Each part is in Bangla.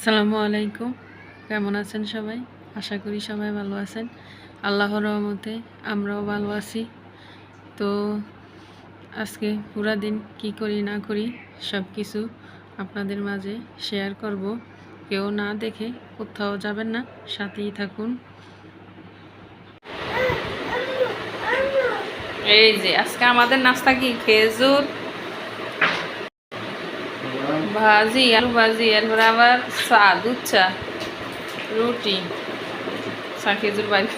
আসসালামু আলাইকুম। কেমন আছেন সবাই? আশা করি সবাই ভালো আছেন। আল্লাহর রহমতে আমরাও ভালো আছি। তো আজকে পুরা দিন কি করি না করি সব কিছু আপনাদের মাঝে শেয়ার করব। কেউ না দেখে কোথাও যাবেন না, সাথেই থাকুন। এই যে আজকে আমাদের নাস্তা কি? খেজুর ভাজি, আলু ভাজি, এরপর আবার চা, দুধ চা, রুটি, চা খেজুর বাড়ি।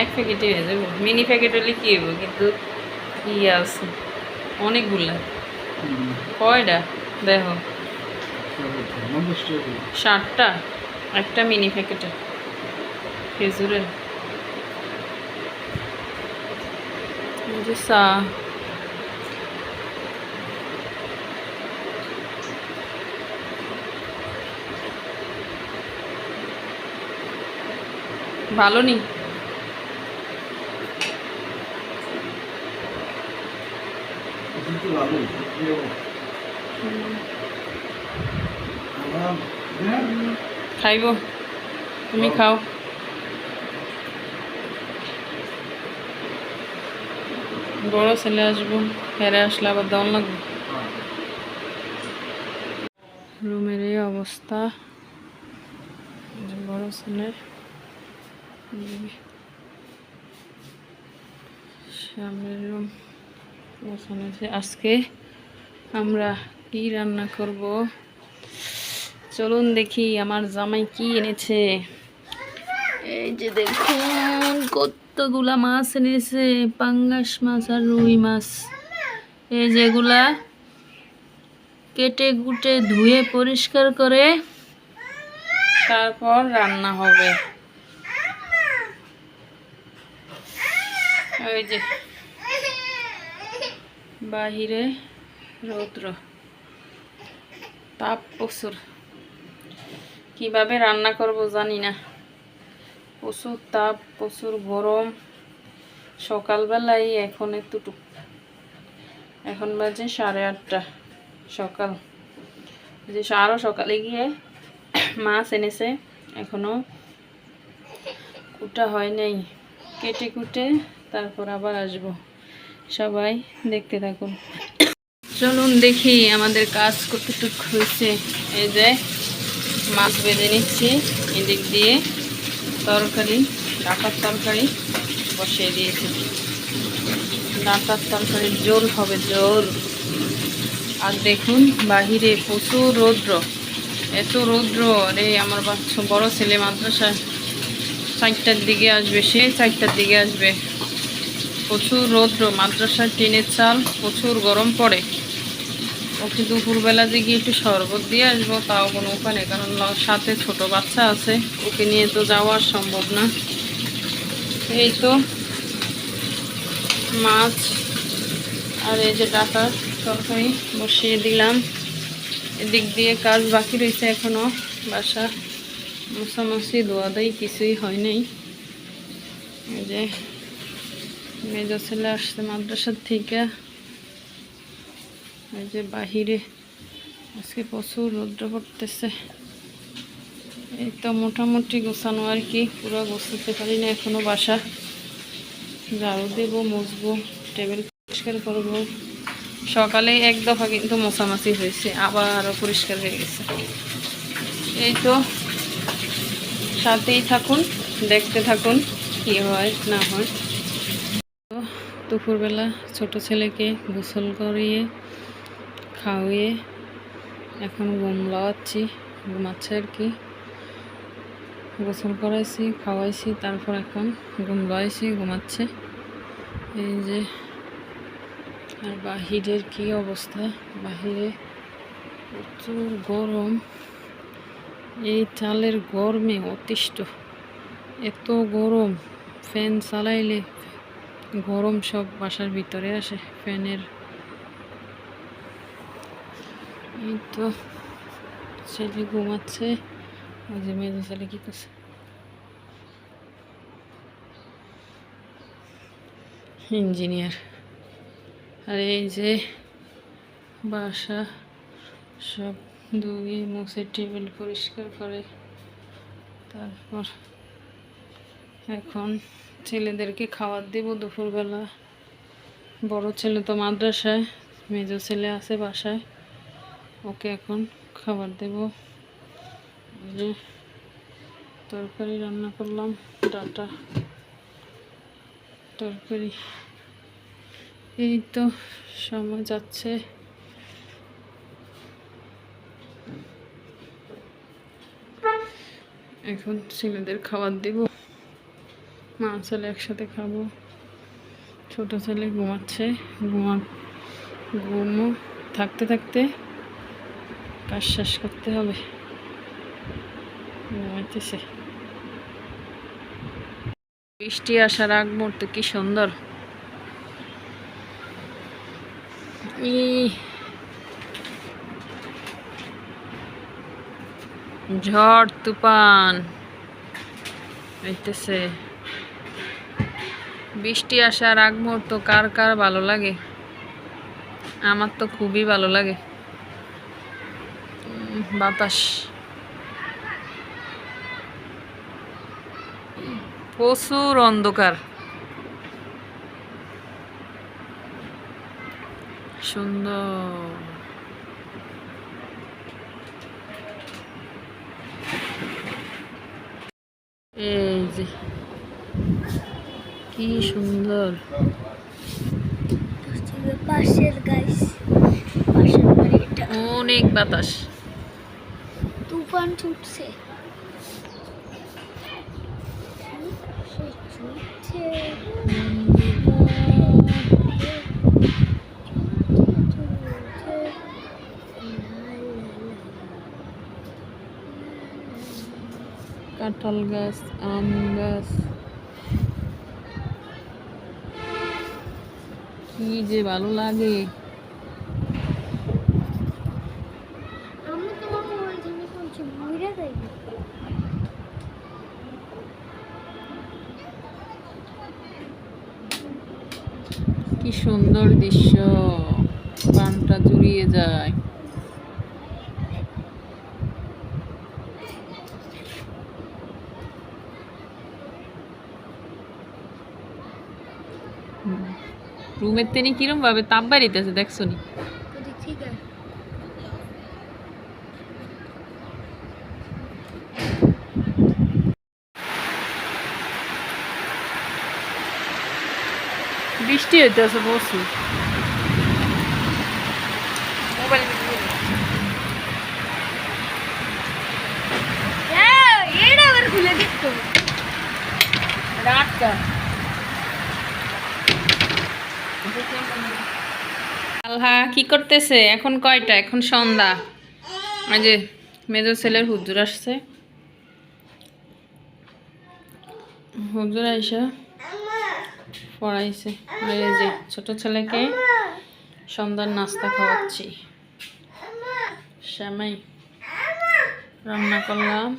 এক প্যাকেটই হয়ে যাবে, মিনি প্যাকেট হলে কি হইব, কিন্তু ইয়ে আছে অনেকগুলা। কয়টা দেখো? 60টা একটা মিনি প্যাকেটে খেজুরের। যে চা ভালো নি। খাইব, তুমি খাও। বড় ছেলে আসবো, ফেরে আসলে আবার দাম লাগবে। রুমের এই অবস্থা, বড় ছেলের সামনের রুম বসানো আছে। আজকে আমরা কি রান্না করব চলুন দেখি আমার জামাই কি এনেছে। এই যে দেখুন কতগুলা মাছ এনেছে, পাঙ্গাস মাছ আর রুই মাছ। এই যেগুলা কেটে কুটে ধুয়ে পরিষ্কার করে তারপর রান্না হবে। ওই যে বাহিরে রৌদ্র, তাপ প্রচুর। কিভাবে রান্না করব জানি না, প্রচুর তাপ, প্রচুর গরম। সকালবেলায় এখন একটুটুক, এখন বাজে 8:30 সকাল। যে আরও সকালে গিয়ে মাছ এনেছে, এখনো কুটা হয় নাই। কেটে কুটে তারপর আবার আসবো। সবাই দেখতে থাকুন। চলুন দেখি আমাদের কাজ কতটুক হয়েছে। এই যে মাছ ভেজে নিচ্ছি, এদিক দিয়ে তরকারি, ডাঁটার তরকারি বসিয়ে দিয়েছি। ডাঁটার তরকারির ঝোল হবে, ঝোল। আর দেখুন বাহিরে প্রচুর রৌদ্র, এত রৌদ্র রে। আমার বাচ্চা বড় ছেলে মাদ্রাসা 4টার দিকে আসবে, সে 4টার দিকে আসবে। প্রচুর রৌদ্র, মাদ্রাসার টিনের চাল, প্রচুর গরম পড়ে। ওকে দুপুরবেলা যে গিয়ে একটু শরবত দিয়ে আসবো, তাও কোনো উপায় নেই, কারণ সাথে ছোট বাচ্চা আছে, ওকে নিয়ে তো যাওয়া সম্ভব না। এই তো মাছ আর এই যে ডাঁটার তরকারি বসিয়ে দিলাম। এদিক দিয়ে কাজ বাকি রয়েছে এখনো, বাসা মোছামাছি ধোয়া দেয় কিছুই হয় নাই। এই যে মেজ ছেলে আসছে মাদ্রাসার থেকে। এই যে বাহিরে আজকে প্রচুর রৌদ্র পড়তেছে। এই তো মোটামুটি গোছানো আর কি, পুরো গোছাতে পারি না এখনো। বাসা ঝাড়ু দেবো, মুছবো, টেবিল পরিষ্কার করবো। সকালে এক দফা কিন্তু মোছামাছি হয়েছে, আবারও পরিষ্কার হয়ে গেছে। এই তো সাথেই থাকুন, দেখতে থাকুন কি হয় না হয়। তো দুপুরবেলা ছোট ছেলেকে গোসল করিয়ে খাওয়িয়ে এখন ঘুম লাগাচ্ছি, ঘুমাচ্ছে আর কি। গোসল করাইছি, খাওয়াইছি, তারপর এখন ঘুম লাগাইছি, ঘুমাচ্ছে। এই যে আর বাহিরের কি অবস্থা, বাহিরে প্রচুর গরম। এই চালের গরমে অতিষ্ঠ, এত গরম। ফ্যান চালাইলে গরম সব বাসার ভিতরে আসে ফ্যানের। এই তো ছেলে ঘুমাচ্ছে। ওই যে মেজো ছেলে কি করছে, ইঞ্জিনিয়ার। আর এই যে বাসা সব ধুয়ে মুছে টেবিল পরিষ্কার করে তারপর এখন ছেলেদেরকে খাবার দেব দুপুরবেলা। বড় ছেলে তো মাদ্রাসায়, মেজো ছেলে আছে বাসায়, ওকে এখন খাবার দেব। যে তরকারি রান্না করলাম, ডাটা তরকারি। এই তো সময় যাচ্ছে। এখন ছেলেদের খাবার দেব, মা ছেলে একসাথে খাবো। ছোট ছেলে ঘুমাচ্ছে, ঘুমো থাকতে থাকতে কাজ শেষ করতে হবে। ঘুমাইতেছে। বৃষ্টি আসার আগ মুহূর্তে কি সুন্দর। ঝড় তুফান হইতেছে। বৃষ্টি আসার আগ মুহূর্ত কার কার ভালো লাগে? আমার তো খুবই ভালো লাগে। বাতাস, প্রচুর অন্ধকার, সুন্দর। এই যে কি সুন্দর অনেক বাতাস, তুফান ছুটছে। কাঁঠাল গাছ, আম গাছ, কি যে ভালো লাগে। কি সুন্দর দৃশ্য, প্রাণটা জুড়িয়ে যায়। রুমের তেনি কিরম ভাবে তাপ বাড়িতেছে দেখছো নি? বৃষ্টি হইতেছে প্রচুর। আল্লাহ কি করতেছে? এখন কয়টা? এখন সন্ধ্যা। এই যে মেজর ছেলের হুজুর আসছে, হুজুর আইসা পড়াইছে। আর এই যে ছোট ছেলেকে সন্ধ্যার নাস্তা খাওয়াচ্ছি। সেমাই রান্না করলাম।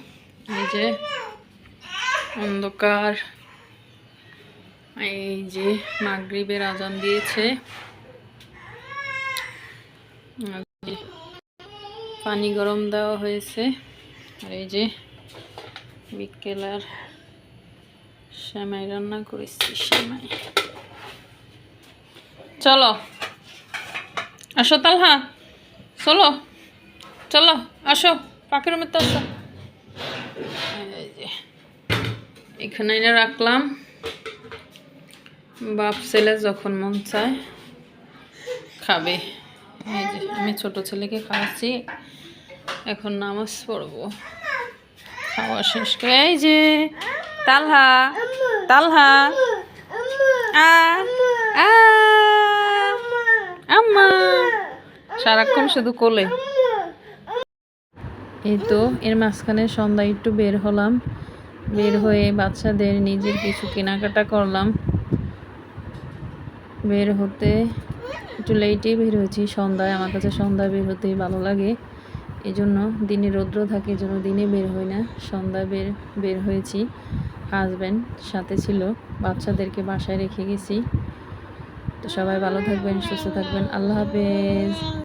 এই যে অন্ধকার, এই যে মাগরিবের আজান দিয়েছে। পানি গরম দেওয়া হয়েছে। আর এই যে বিকেলার সেমাই রান্না করেছি। সেমাই, চলো আসো তালহা, চলো চলো আসো, পাখির রুমে তো আসো। এই যে এখানে এনে রাখলাম, বাপ ছেলে যখন মন চায় খাবে। এই যে আমি ছোট ছেলেকে খাওয়াচ্ছি, এখন নামাজ পড়বো। খাওয়া শেষ করে এই যে তালহা, তালহা আম্মা, সারাক্ষণ শুধু কোলে। এই তো এর মাঝখানে সন্ধ্যায় একটু বের হলাম, বের হয়ে বাচ্চাদের নিজের কিছু কেনাকাটা করলাম। বের হতে একটু লেটেই বের হয়েছি সন্ধ্যায়। আমার কাছে সন্ধ্যায় বের হতেই ভালো লাগে, এই জন্য দিনে রৌদ্র থাকে, এই জন্য দিনে বের হই না, সন্ধ্যায় বের হয়েছি। হাজব্যান্ড সাথে ছিল, বাচ্চাদেরকে বাসায় রেখে গেছি। তো সবাই ভালো থাকবেন, সুস্থ থাকবেন। আল্লাহ হাফেজ।